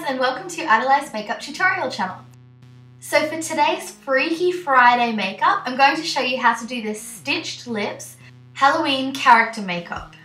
and welcome to EyedolizeMakeup tutorial channel. So for today's Freaky Friday makeup, I'm going to show you how to do this stitched lips Halloween character makeup.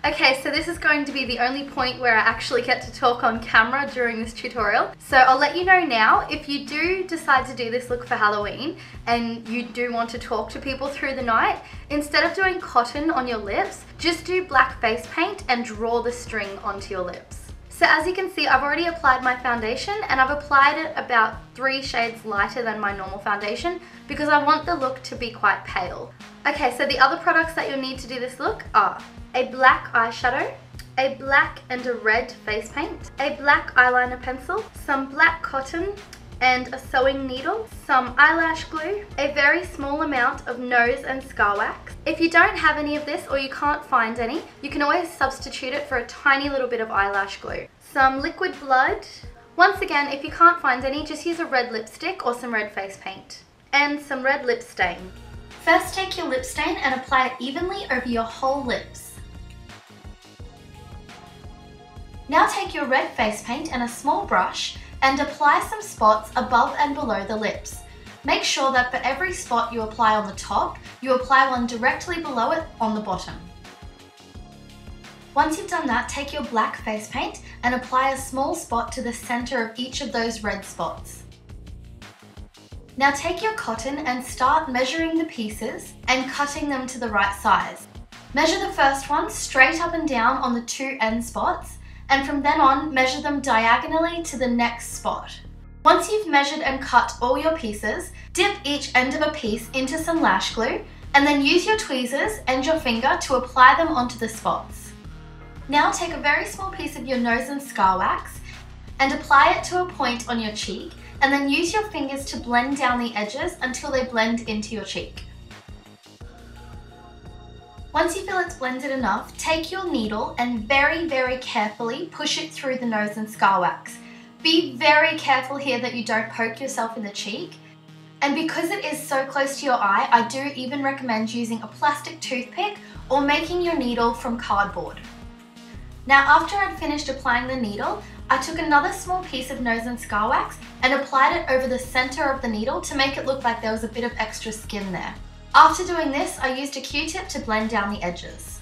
Okay, so this is going to be the only point where I actually get to talk on camera during this tutorial. So I'll let you know now, if you do decide to do this look for Halloween and you do want to talk to people through the night, instead of doing cotton on your lips, just do black face paint and draw the string onto your lips. So as you can see, I've already applied my foundation and I've applied it about 3 shades lighter than my normal foundation because I want the look to be quite pale. Okay, so the other products that you'll need to do this look are a black eyeshadow, a black and a red face paint, a black eyeliner pencil, some black cotton and a sewing needle, some eyelash glue, a very small amount of nose and scar wax. If you don't have any of this or you can't find any, you can always substitute it for a tiny little bit of eyelash glue. Some liquid blood. Once again, if you can't find any, just use a red lipstick or some red face paint. And some red lip stain. First, take your lip stain and apply it evenly over your whole lips. Now take your red face paint and a small brush and apply some spots above and below the lips. Make sure that for every spot you apply on the top, you apply one directly below it on the bottom. Once you've done that, take your black face paint and apply a small spot to the center of each of those red spots. Now take your cotton and start measuring the pieces and cutting them to the right size. Measure the first one straight up and down on the 2 end spots, and from then on, measure them diagonally to the next spot. Once you've measured and cut all your pieces, dip each end of a piece into some lash glue, and then use your tweezers and your finger to apply them onto the spots. Now take a very small piece of your nose and scar wax and apply it to a point on your cheek, and then use your fingers to blend down the edges until they blend into your cheek. Once you feel it's blended enough, take your needle and very carefully push it through the nose and scar wax. Be very careful here that you don't poke yourself in the cheek. And because it is so close to your eye, I do even recommend using a plastic toothpick or making your needle from cardboard. Now after I'd finished applying the needle, I took another small piece of nose and scar wax and applied it over the center of the needle to make it look like there was a bit of extra skin there. After doing this, I used a Q-tip to blend down the edges.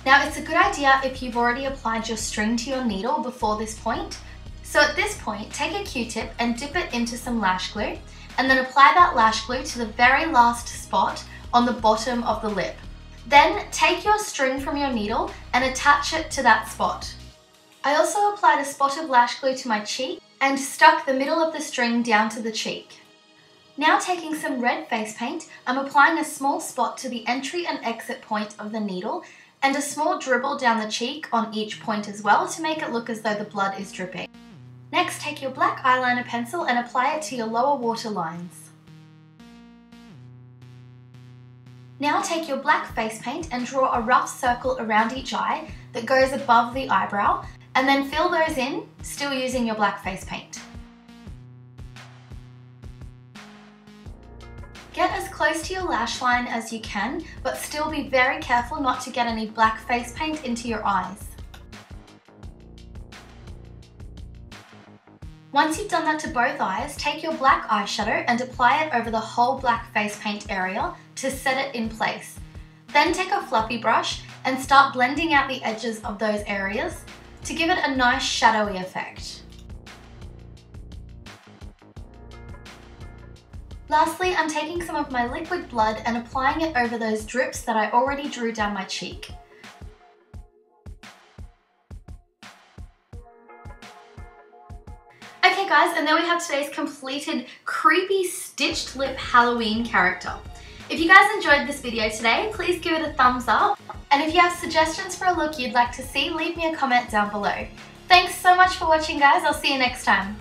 Now it's a good idea if you've already applied your string to your needle before this point. So at this point, take a Q-tip and dip it into some lash glue, and then apply that lash glue to the very last spot on the bottom of the lip. Then take your string from your needle and attach it to that spot. I also applied a spot of lash glue to my cheek and stuck the middle of the string down to the cheek. Now taking some red face paint, I'm applying a small spot to the entry and exit point of the needle and a small dribble down the cheek on each point as well to make it look as though the blood is dripping. Next, take your black eyeliner pencil and apply it to your lower water lines. Now take your black face paint and draw a rough circle around each eye that goes above the eyebrow, and then fill those in, still using your black face paint. Get as close to your lash line as you can, but still be very careful not to get any black face paint into your eyes. Once you've done that to both eyes, take your black eyeshadow and apply it over the whole black face paint area to set it in place. Then take a fluffy brush and start blending out the edges of those areas to give it a nice shadowy effect. Lastly, I'm taking some of my liquid blood and applying it over those drips that I already drew down my cheek. Okay guys, and there we have today's completed creepy stitched lip Halloween character. If you guys enjoyed this video today, please give it a thumbs up. And if you have suggestions for a look you'd like to see, leave me a comment down below. Thanks so much for watching guys, I'll see you next time.